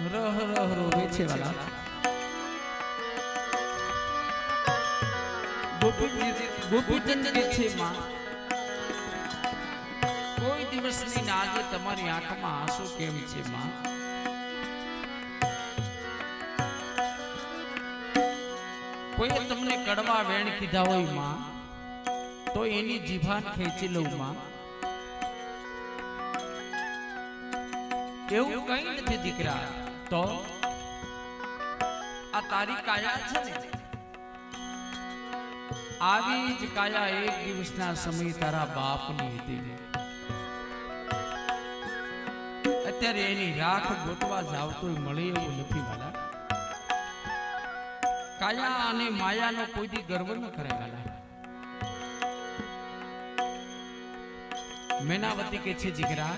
રહ રહ રોવે છે વાલા ગોપીચંદ કે છે માં કોઈ દિવસની ના આજે તમારી આંખમાં આંસુ કેમ છે માં કોઈ તમને કડવા વેણ કીધા હોય માં તો એની જીભાન ખેંચી લઉં માં એવું કઈ નથી દીકરા તો આ તારી કાયા છે ને આવી જ કાયા એક દિવસના સમય તારા બાપની હતી અત્યારે એની રાખ ગોતવા જાવ તો મળે એવું નથી વાલા કાયા અને માયાનો કોઈ દી ગર્વ ન કરે વાલા મેનાવતી કે છે દીકરા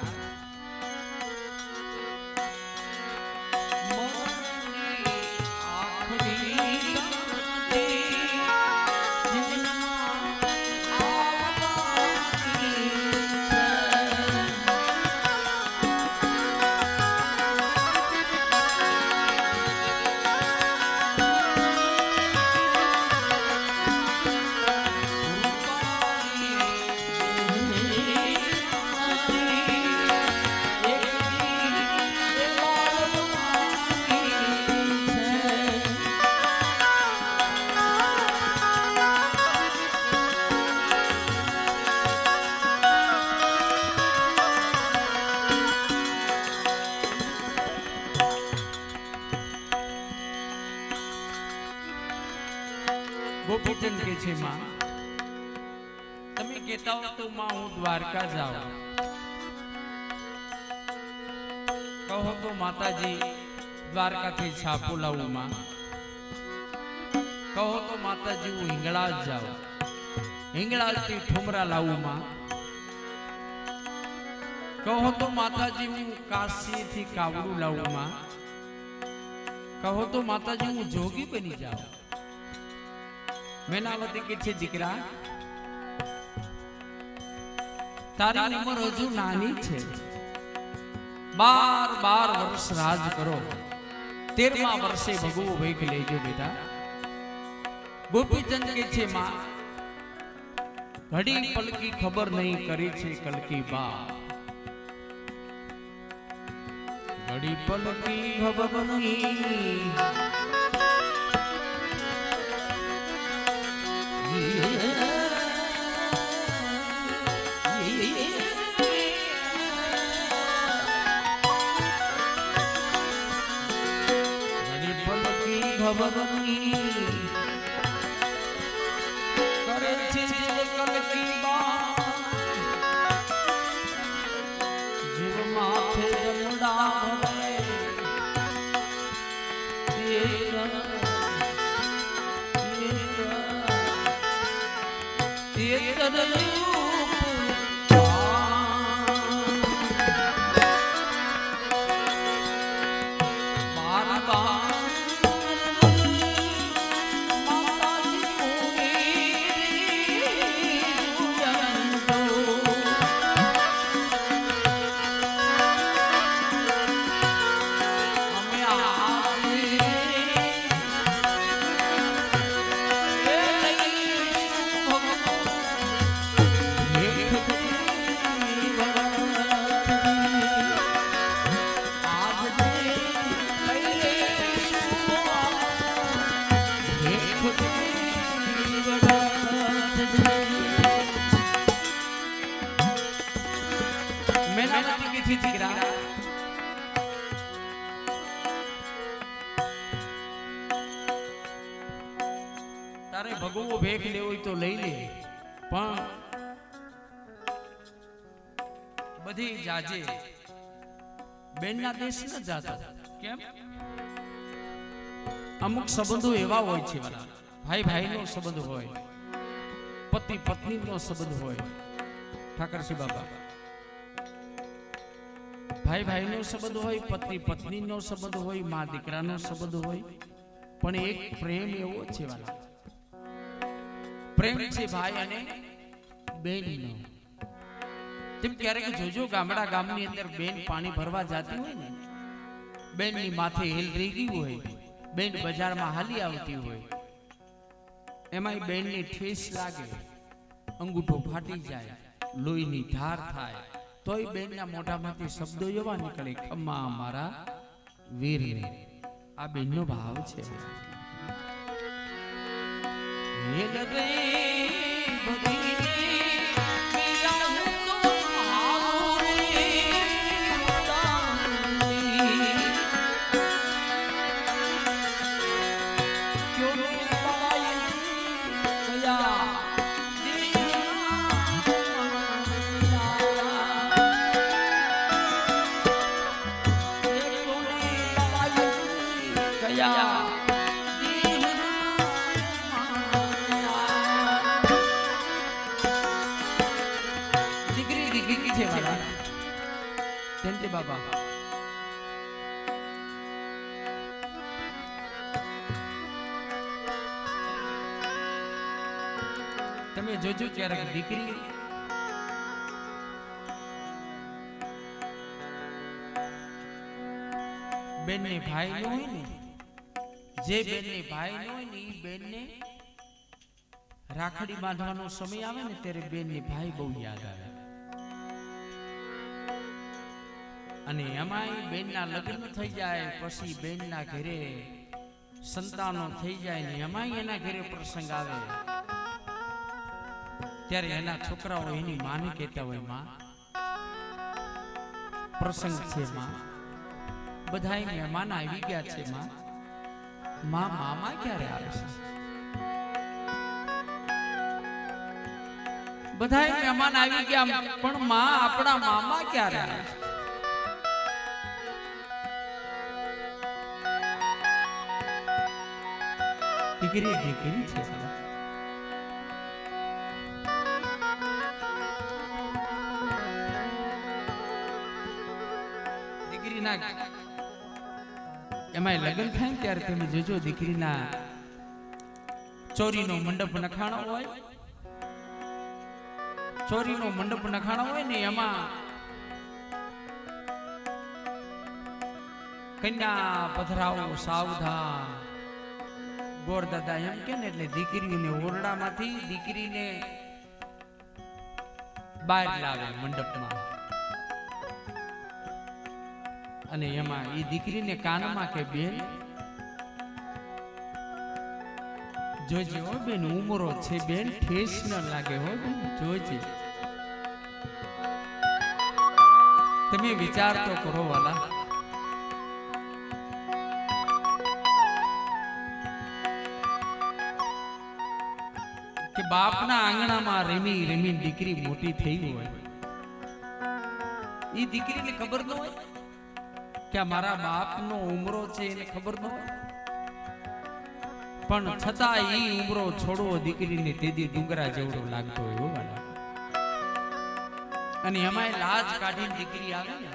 ગોપીચંદ કે છે માં તમે કહેતા હો તો માં હું દ્વારકા જાઉં કહો તો માતાજી દ્વારકાથી છાપુ લાવું માં કહો તો માતાજી હું હિંગળાજ જાઉં હિંગળાજથી ઠુમરા લાવું માં કહો તો માતાજી હું કાશીથી કાવડું લાવું માં કહો તો માતાજી હું જોગી બની જાઉં મેનાવતી કે છે દીકરા તારી ઉંમર હજુ નાની છે 12 વર્ષ રાજ કરો 13મા વર્ષે ભગવો ભેખ લેજો બેટા ગોપીચંદ કે છે માં ઘડી પલકી ખબર નહીં કરી છે કલકી બા ઘડી પલકી ખબર નહીં ખબર નહીં કરે છે કલકી બા જીવ માથે રમડા ભરે તારે ભગવો ભેખ લેવો હોય તો લઈ લે પણ બધી જાજે બેનના દેશ ન જાતો કેમ અમુક સંબંધો એવા હોય છે વાલા ભાઈ ભાઈનો સંબંધ હોય પતિ પત્નીનો સંબંધ હોય ઠાકરસિંહ બાબા ભાઈ ભાઈનો સંબંધ હોય પતિ પત્નીનો સંબંધ હોય મા દીકરાનો સંબંધ હોય પણ એક પ્રેમ એવો છે વાલા પ્રેમ છે ભાઈ અને બહેનનો તેમ ક્યારેક જોજો ગામડા ગામની અંદર બેન પાણી ભરવા જતી હોય ને, બેનની માથે હેલ રહી ગઈ હોય, બેન બજારમાં હાલી આવતી હોય, એમાં બેનની ઠેસ લાગે, અંગૂઠો ફાટી જાય, લોહીની ધાર થાય, તોય બેનના મોઢામાંથી શબ્દો એવા નીકળે, ખમ્મા મારા વીરને. આ બેનનો ભાવ છે. હેલ રે બધી બાબા તમે જોજો ક્યારેક દીકરી બેન ને ભાઈ નો હોય ને, જે બેન ને ભાઈ નો હોય ને એ બેન ને રાખડી બાંધવાનો સમય આવે ને ત્યારે બેન ને ભાઈ બહુ યાદ આવે. અને એમાંય બેનના લગ્ન થઈ જાય પછી બેનના ઘરે સંતાનો થઈ જાય ને એમાંય એના ઘરે પ્રસંગ આવે ત્યારે એના છોકરાઓ એની માને કહેતા હોય, માં પ્રસંગ છે, માં બધાય મહેમાન આવી ગયા છે, માં મામા ક્યારે આવે છે? બધાય મહેમાન આવી ગયા પણ માં આપણા મામા ક્યારે આવે છે? દીકરી દીકરી છે. દીકરીના એમાં લગ્ન થાય ત્યારે તમે જોજો દીકરીના ચોરીનો મંડપ નખાણો હોય, ચોરીનો મંડપ નખાણો હોય ને એમાં કન્યા પધરાવો સાવધાન ગોર દાદા એમ કે ને, એટલે દીકરીને ઓરડામાંથી દીકરીને બહાર લાવે મંડપમાં, અને એમાં એ દીકરીને કાનમાં કે બેન જોજે હો બેન, ઉમરો છે બેન, ઠેસ ન લાગે હો બેન, જોજે. તમે વિચાર તો કરો વાલા, કે બાપના આંગણામાં રમી રમી દીકરી મોટી થઈ હોય, એ દીકરીને ખબર ન હોય કે મારા બાપનો ઉમરો છે, એને ખબર ન હોય, પણ છતાં એ ઉમરો છોડવો દીકરીને તેદી ડુંગરા જેવડો લાગતો હોય. અને એમાંય લાજ કાઢીને દીકરી આવે ને,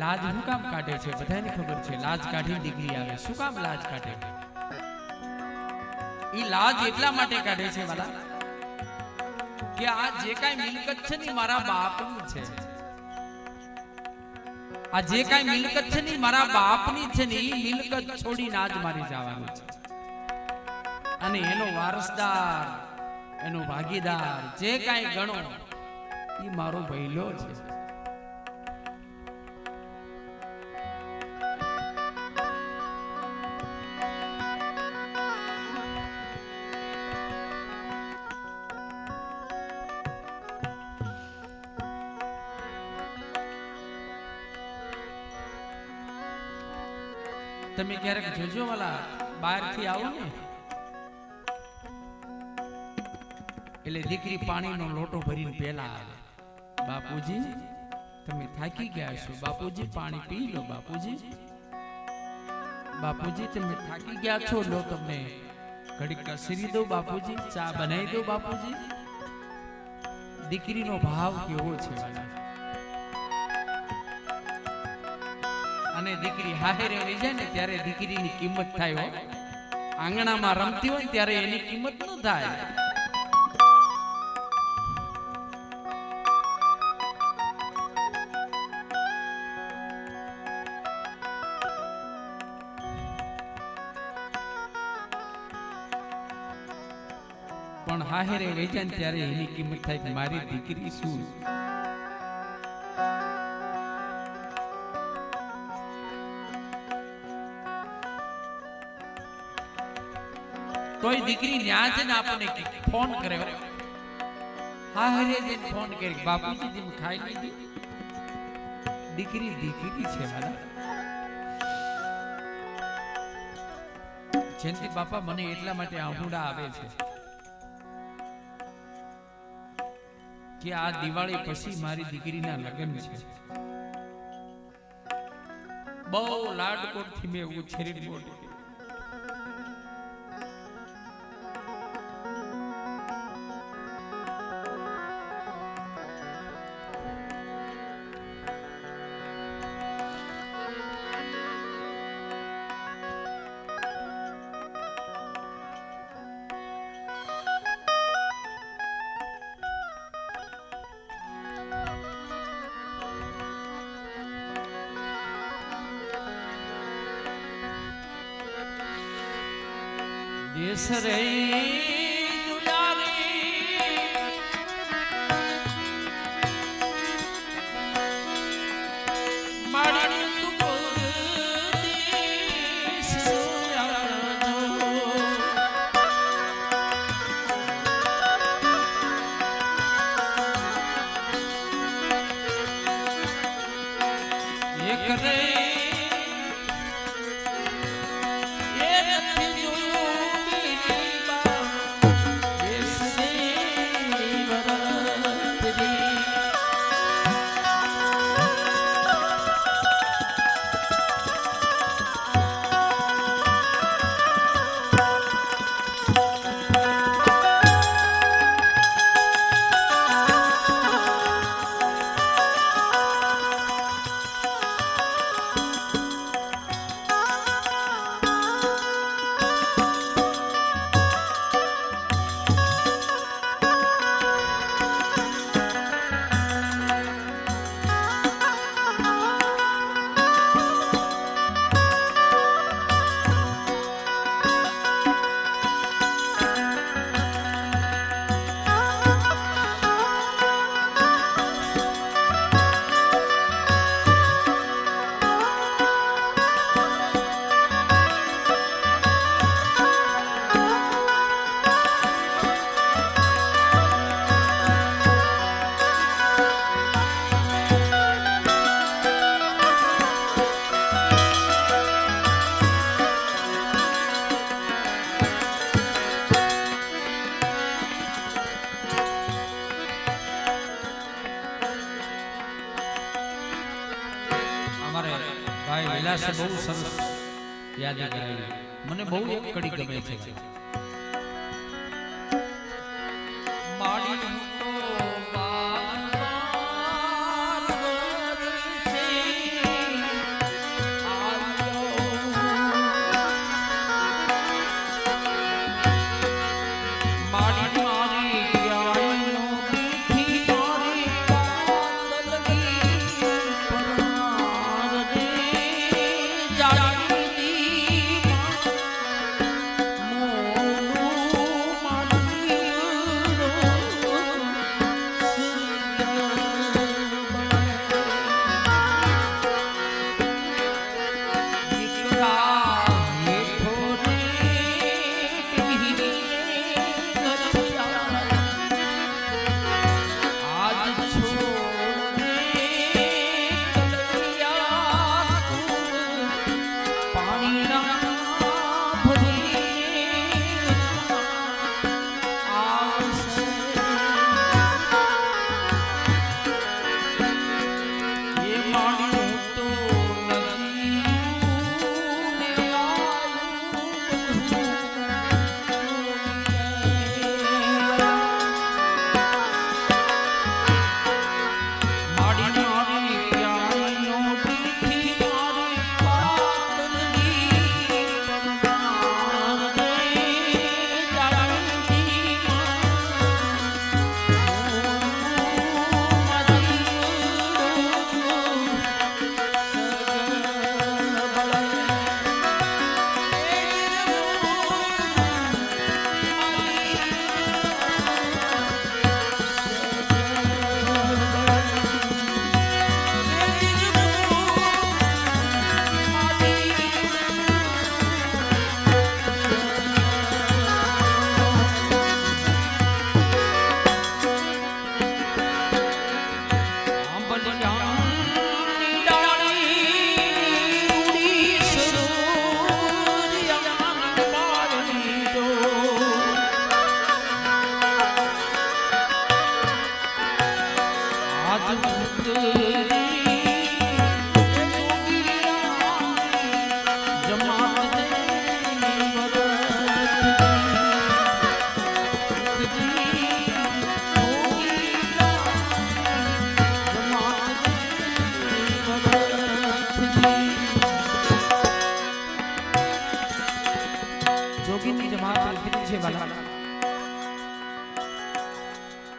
લાજ શું કામ કાઢે છે બધાને ખબર છે. લાજ કાઢીને દીકરી આવે, શું કામ લાજ કાઢે? ઈ લાજ એટલા માટે કાઢે છે વાલા કે આ જે કાંઈ મિલકત છે ને મારા બાપની છે, આ જે કાંઈ મિલકત છે ને મારા બાપની છે ને, ઈ મિલકત છોડીને આજ મારી જવાનું છે. અને એનો વારસદાર, એનો ભાગીદાર જે કાંઈ ગણો ઈ મારો ભઈલો છે. તમે ક્યારેક જોજો વાલા બહાર થી આવો ને એટલે દીકરી પાણીનો લોટો ભરીને પેલા આવે, બાપુજી તમે થાકી ગયા છો, બાપુજી પાણી પી લો, બાપુજી બાપુજી તમે થાકી ગયા છો, લો તમને ઘડીક કસરી દો બાપુજી, ચા બનાવી દો બાપુજી. દીકરીનો ભાવ કેવો છે વાલા. અને દીકરી હાહેરે રહી જાય ને ત્યારે દીકરીની કિંમત થાય હો. આંગણામાં રમતી હોય ત્યારે એની કિંમત ન થાય. પણ હાહેરે વેચાય ને ત્યારે એની કિંમત થાય કે મારી દીકરી શું. તોય દીકરી ન્યા છે ને આપણને ફોન કરે, હાહેરે જે ફોન કરી બાપુજી જેમ ખાઈ લીધી. દીકરી દીકરી છે મારા. જયંતિ બાપા મને એટલા માટે આહુડા આવે છે કે આ દિવાળી પછી મારી દીકરીના લગ્ન છે. બહુ લાડકોટથી મેં ઉછેરી મોટી. દેશ રે ભાઈ વિલાસે બહુ સરસ યાદ કરાવી. મને બહુ એક કડી ગમે છે.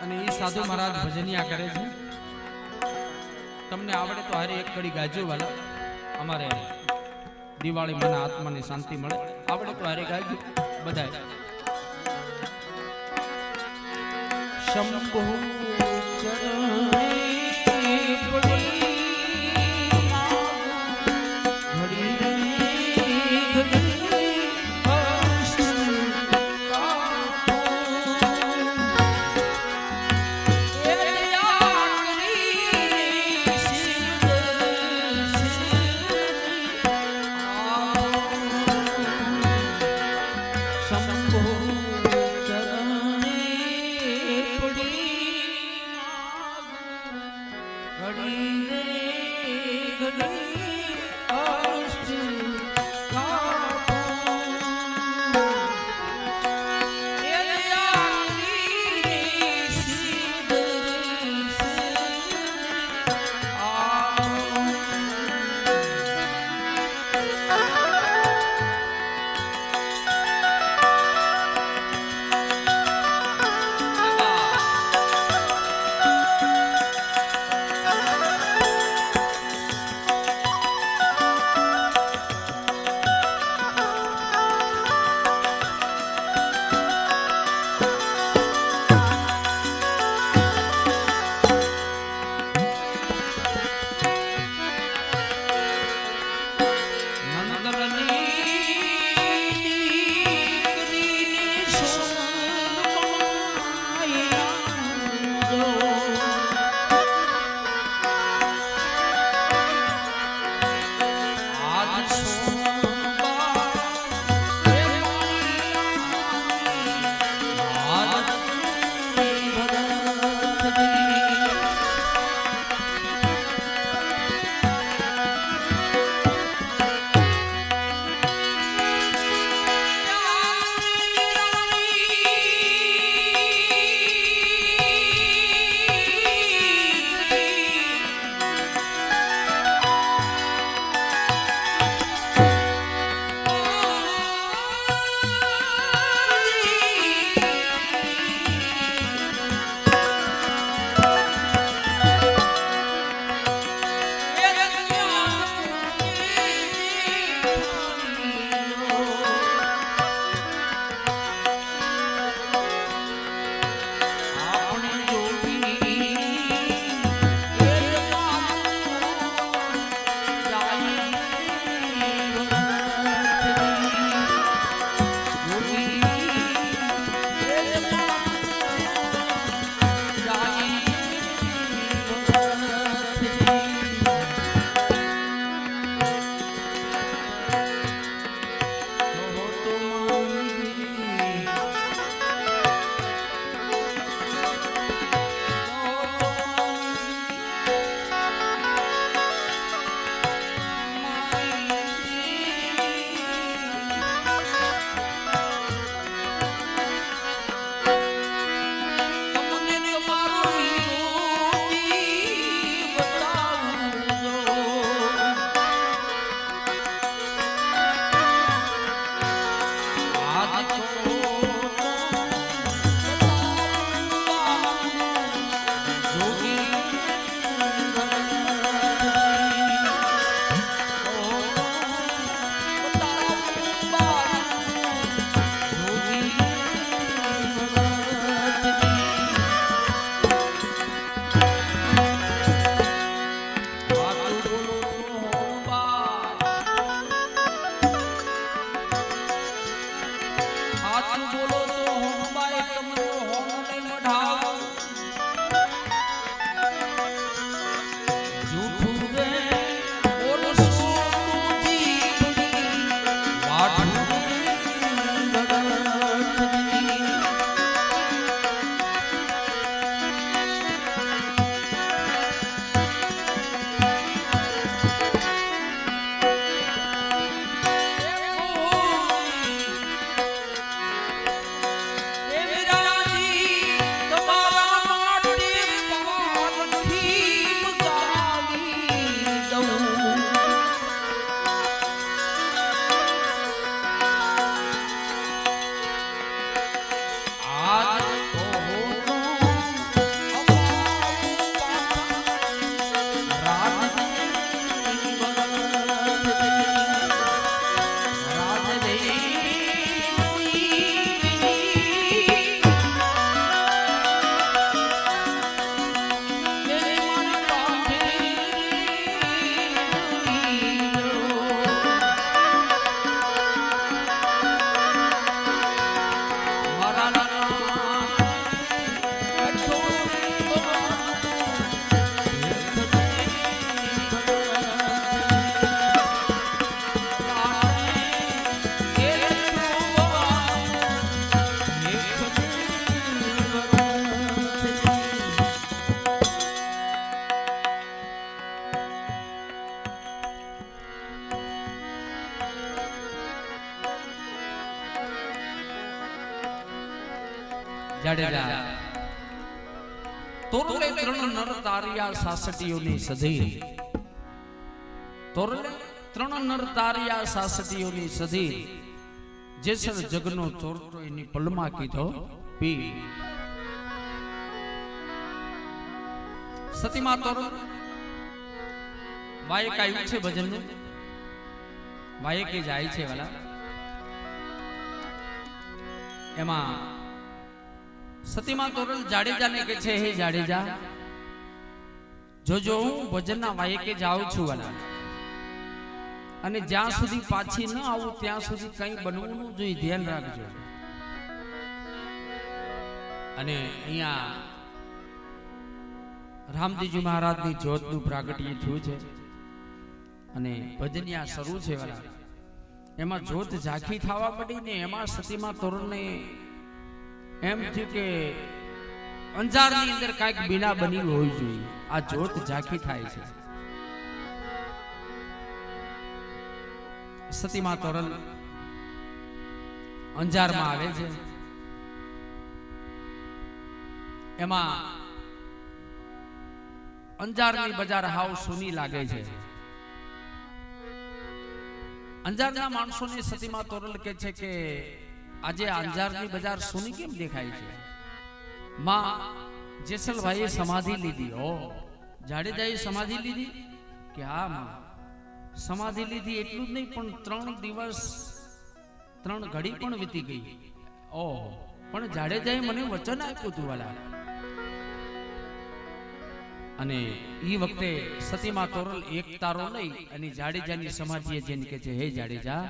અને એ સાધુ મહારાજ ભજનિયા કરે છે. તમને આવડે તો હારે એક કડી ગાજો વાલા, અમારે દિવાળી મને આત્માની શાંતિ મળે. આવડે તો હારે ગાજો બધાય. શંભુ ચરણે પડી જાડેજા તોરલે ત્રણ નર તારિયા સાસટીઓની સધી તોરલે ત્રણ નર તારિયા સાસટીઓની સધી જેસર જગનો ચોરટો એની પલમાં કીધો પી સતીમાં તોર વાયક આવ્યું છે ભજનનું વાયકે જાય છે વાલા એમાં સતીમાં તોરલ જાડેજાને કે છે હે જાડેજા જોજો હું ભજનના વાયકે જાઉં છું વાલા અને જ્યાં સુધી પાછી ન આવું ત્યાં સુધી કંઈ બનવું જોઈએ ધ્યાન રાખજો અને અહીંયા રામજીજી મહારાજની જ્યોતનું પ્રાગટ્ય થયું છે અને ભજનિયા શરૂ છે વાલા એમાં જ્યોત ઝાંખી થવા પડી ને એમાં સતીમાં તોરણને એમ થયું કે અંજારની અંદર કાંઈક બીના બની હોવી જોઈએ આ જ્યોત ઝાંખી થાય છે સતીમાં તોરણ અંજારમાં આવે છે એમાં અંજારની બજાર હાવ સૂની લાગે છે અંજારના માણસોને સતીમાં તોરલ કહે છે કે આજે અંજારની બજાર સૂની કેમ દેખાય છે માં જેસલભાઈએ સમાધિ લીધી ઓ જાડેજાએ સમાધિ લીધી કે હા માં સમાધિ લીધી એટલું જ નહીં પણ 3 દિવસ 3 ઘડી પણ વીતી ગઈ ઓહ પણ જાડેજાએ મને વચન આપ્યું હતું વાલા અને ઈ વખતે સતીમાં તોરલ એક તારો લઈ અને જાડેજાની સમાધિએ જઈને કહે છે હે જાડેજા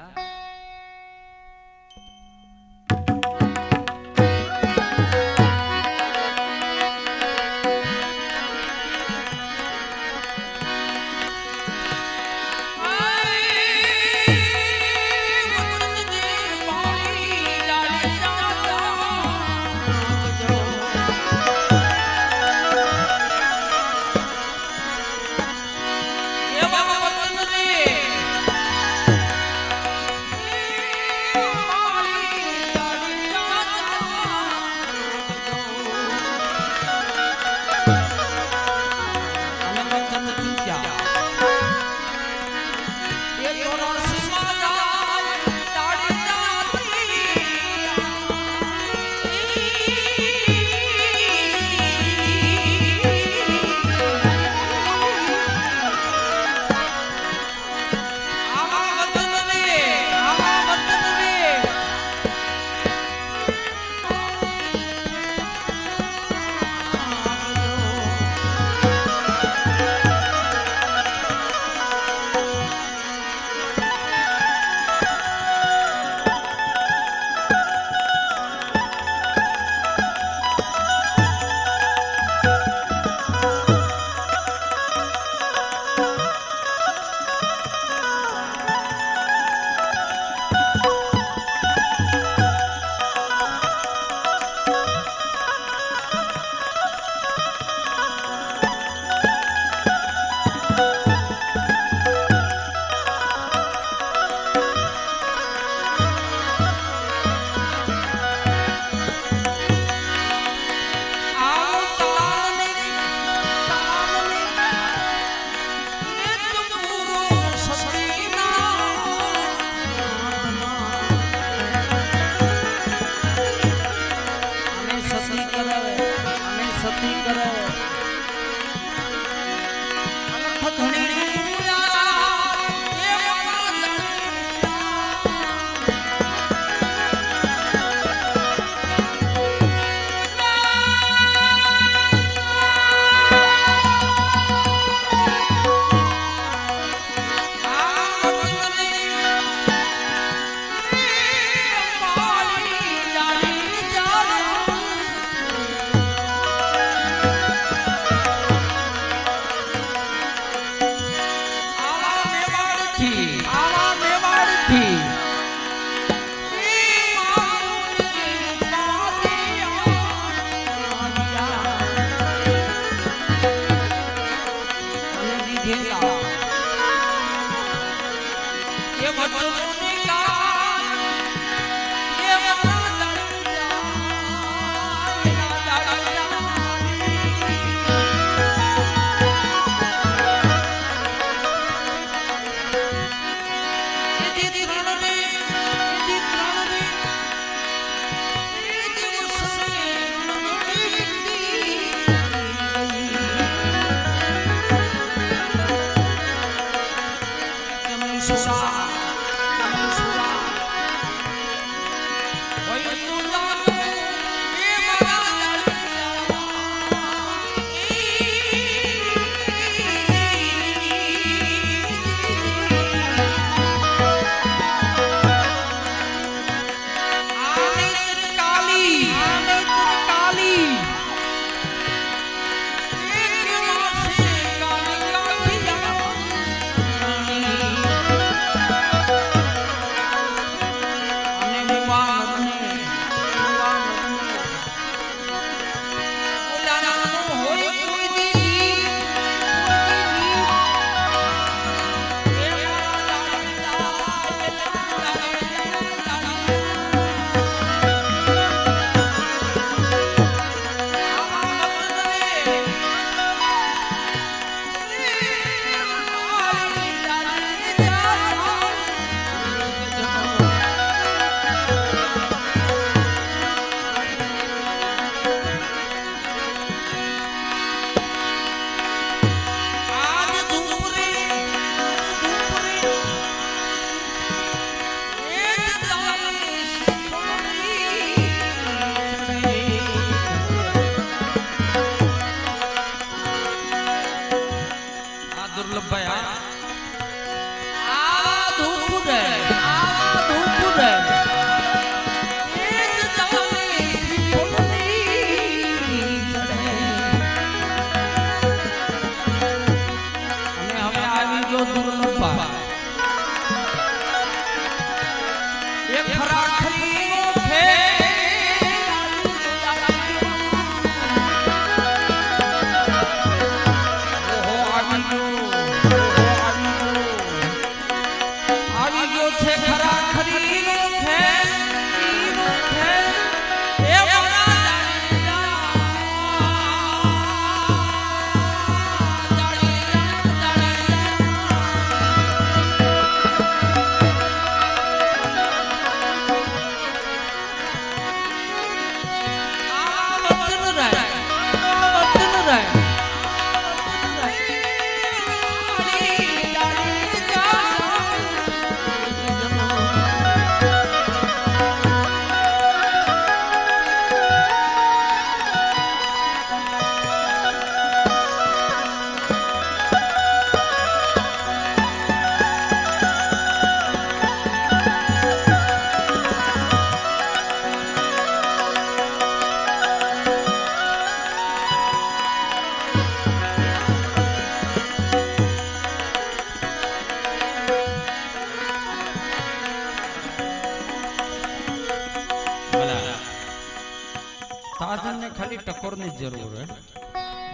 સાધન ને ખાલી ટકોર ની જરૂર હે.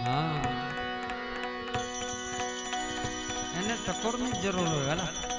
હા, એને ટકોર ની જરૂર હોય. હાલા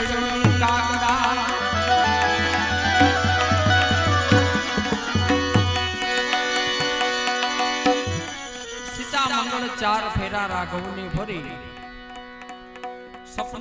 ચડ્યું કાગડા સીતા મંગળ ચાર ફેરા રાઘવને ફરી સપને